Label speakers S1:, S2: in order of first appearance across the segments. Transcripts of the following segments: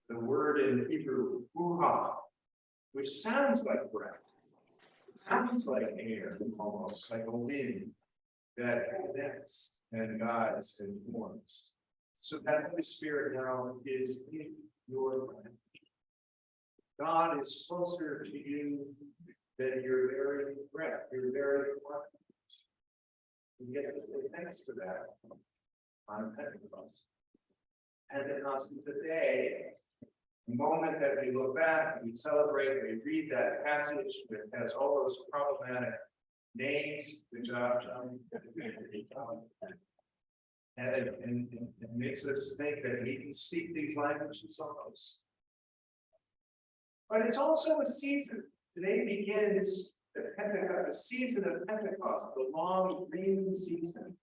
S1: the word in Hebrew, ruach, which sounds like breath. It sounds like air, almost like a wind that connects and guides and forms. So that Holy Spirit now is in your life. God is closer to you than your very breath, your very heart. You get to say thanks for that on Pentecost. Pentecost is a day, a moment that we look back, we celebrate, we read that passage that has all those problematic names, which and it makes us think that we can speak these languages almost. But it's also a season. Today begins the season of Pentecost, the long green season.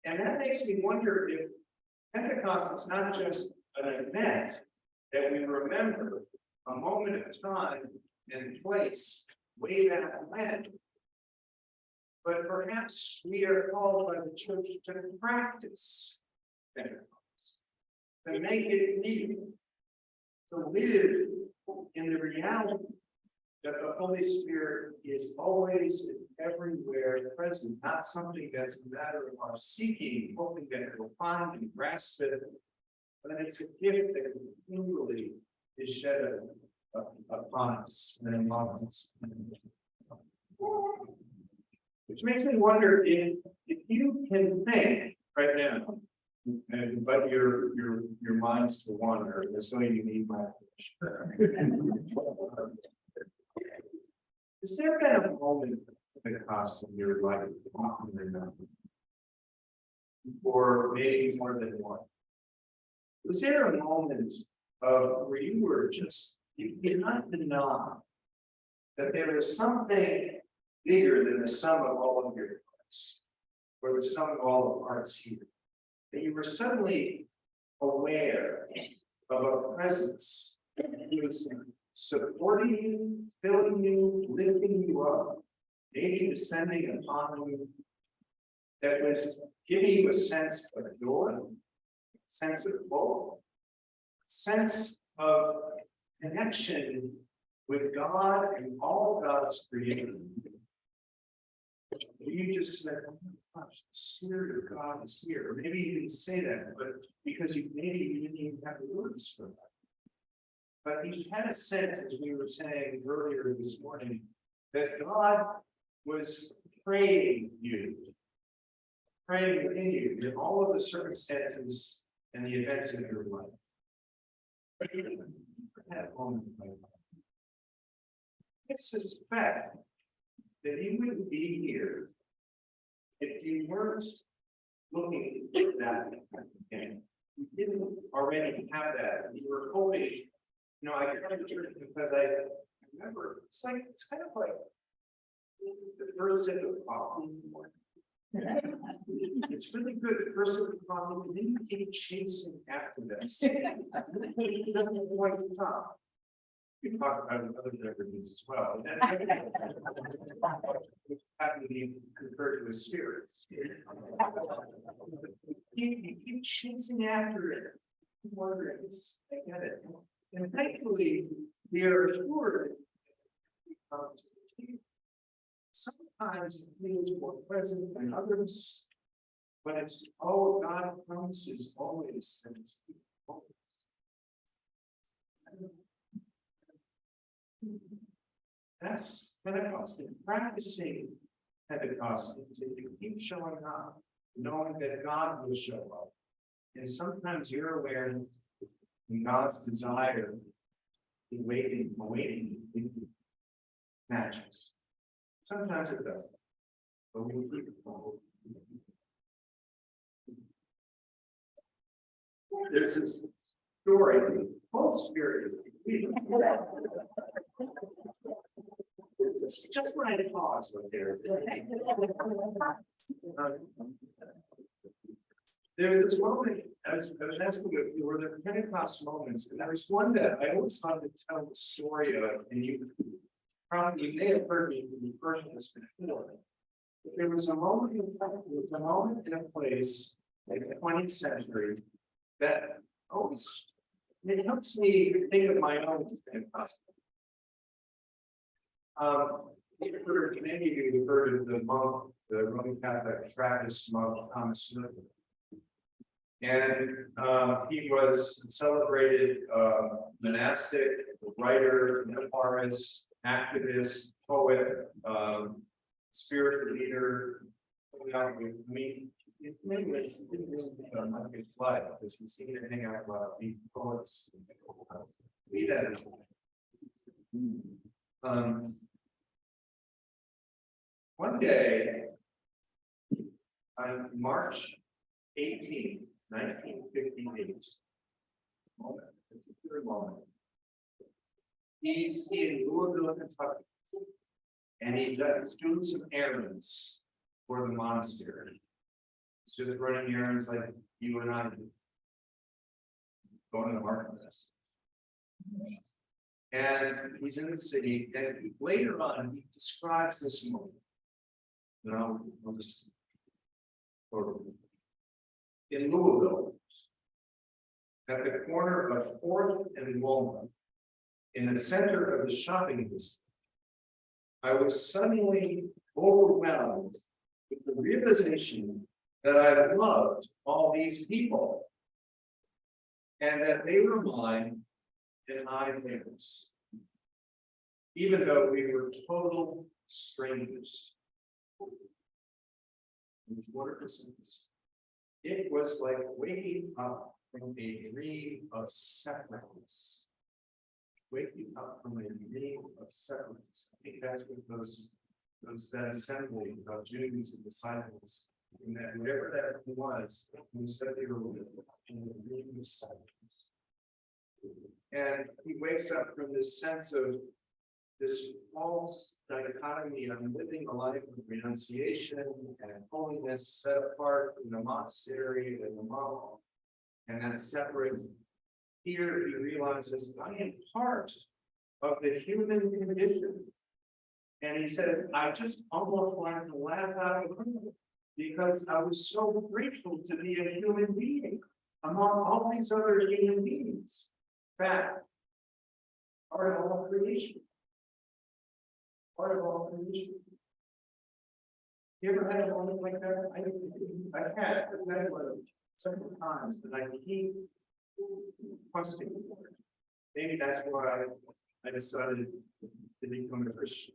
S1: And that makes me wonder if Pentecost is not just an event that we remember a moment of time and place way back when, but perhaps we are called by the church to practice Pentecost, to make it real, to live in the reality that the Holy Spirit is always and everywhere present, not something that's a matter of our seeking, hoping that we'll find and grasp it, but it's a gift that continually is shed upon us and among us. Which makes me wonder if you can think right now, but your mind's to wander, so you need my Is there been a moment of Pentecost in your life that you can remember? Or maybe more than one? Was there a moment where you were just, you did not deny that there is something bigger than the sum of all of your parts, or the sum of all the parts here, that you were suddenly aware of a presence that was supporting you, filling you, lifting you up, maybe descending upon you, that was giving you a sense of joy, a sense of hope, a sense of connection with God and all God's creation. You just said, oh my gosh, the Spirit of God is here. Or maybe you didn't say that, but because maybe you didn't even have the words for that. But you had a sense, as we were saying earlier this morning, that God was praying you, praying within you in all of the circumstances and the events of your life. That moment, I suspect that you wouldn't be here if you weren't looking for that again. You didn't already have that. You were hoping. I come to church because I remember it's kind of like the first sip of coffee in the morning. It's really good, the first sip of coffee, and then you keep chasing after this. It doesn't want to stop. We talk about other beverages as well. And happen to be referred to as spirits. You keep chasing after it. Wondering, I get it. And thankfully, we are assured sometimes it feels more present than others, but it's God promises always that it's always. That's Pentecost. And practicing Pentecost means that you keep showing up, knowing that God will show up. And sometimes your awareness and God's desire in awaiting matches. Sometimes it doesn't, but we keep it going. There's this story, the Holy Spirit is just when I pause right there. There was this moment, I was asking you, were there Pentecost moments? And there was one that I always thought to tell the story of, and you may have heard me refer to this before. But there was a moment in a place in the 20th century that always It helps me think of my own Pentecost. Many of you have heard of the monk, the Roman Catholic Trappist monk Thomas Smith. And he was a celebrated monastic writer, memoirist, activist, poet, spiritual leader. I mean, in many ways, he didn't really think about his life because he seemed to hang out with a lot of these poets. Read that. One day, on March 18, 1958, particular moment, he's in Louisville, Kentucky, and he's doing some errands for the monastery. He's just running errands like you and I do, going to the marketplace. And he's in the city, and later on, he describes this moment. I'll just in Louisville, at the corner of 4th and Walnut, in the center of the shopping district, I was suddenly overwhelmed with the realization that I loved all these people and that they were mine and I theirs, even though we were total strangers. It's wonderful sense. It was like waking up from a dream of separateness. Waking up from a dream of separateness. I think that's what that assembly of Jews and disciples, and that whatever that was that they were in a dream of separateness. And he wakes up from this sense of this false dichotomy of living a life of renunciation and holiness set apart in the monastery and the monk, and that's separate. Here he realizes, I am part of the human condition. And he says, I just almost wanted to laugh out of it because I was so grateful to be a human being among all these other human beings. Fact, part of all creation. Part of all creation. You ever had a moment like that? I had several times, but I keep questioning for it. Maybe that's why I decided to become a Christian.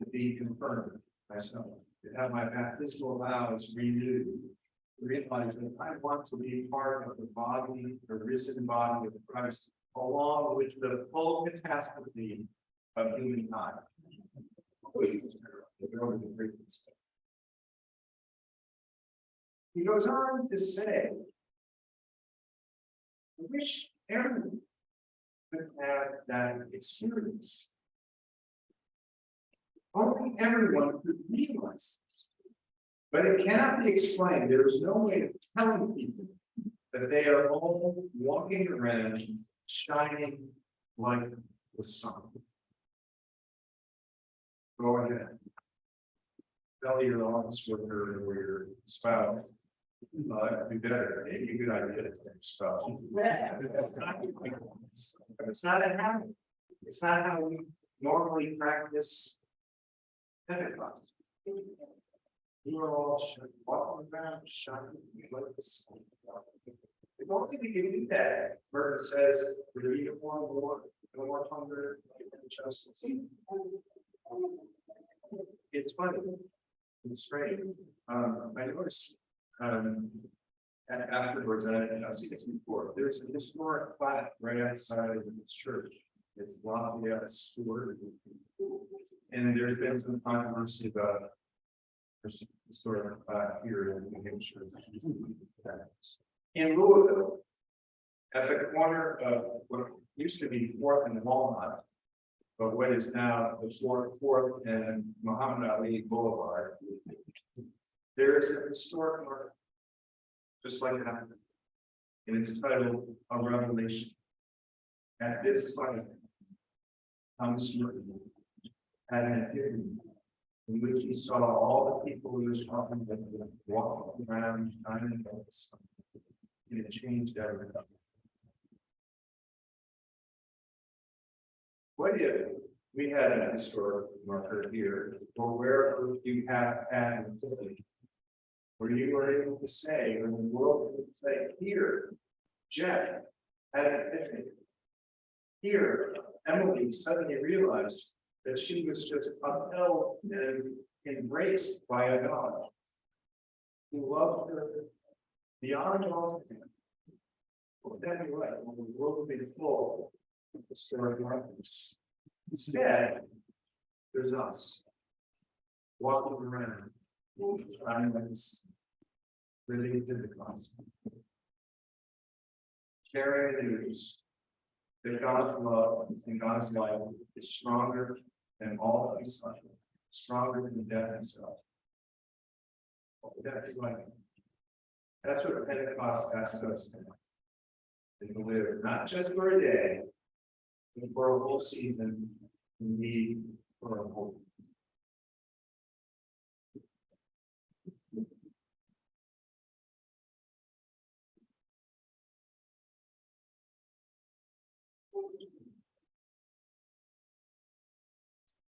S1: To be confirmed myself, to have my baptismal vows renewed, to realize that I want to be part of the body, the risen body of Christ, along with the full catastrophe of humankind. He goes on to say, I wish everyone could have that experience. Only everyone could realize this. But it cannot be explained. There is no way of telling people that they are all walking around shining like the sun. Go ahead. Tell your office worker or your spouse. Do better. Maybe a good idea to tell your spouse. It's not a habit. It's not how we normally practice Pentecost. You are all walking around shining like the sun. If only we can do that, Merton says, we need no more hunger and justice. It's funny. It's strange. I noticed afterwards, and I've seen this before, there's a historic plaque right outside of this church. It's Lafayette Stewart. And there's been some controversy about this historic plaque here in New Hampshire. In Louisville, at the corner of what used to be 4th and Walnut, but what is now the 4th and Muhammad Ali Boulevard, there is a historic mark, just like that, and it's titled A Revelation. At this site, Thomas Merton had an epiphany in which he saw all the people he was talking about walking around shining like the sun. And it changed everything. What if we had a historic marker here, or wherever you have had an ability, where you were able to say, or the world would say, here, Jeff had an epiphany. Here, Emily suddenly realized that she was just upheld and embraced by a God who loved her beyond all things. Well, that'd be right. When the world would be full of historic markers. Instead, there's us walking around, trying to really to the gospel, sharing the news that God's love and God's life is stronger than all of these suffering, stronger than death itself. Death is like that's what Pentecost asks us to live, not just for a day, but for a whole season, indeed for a whole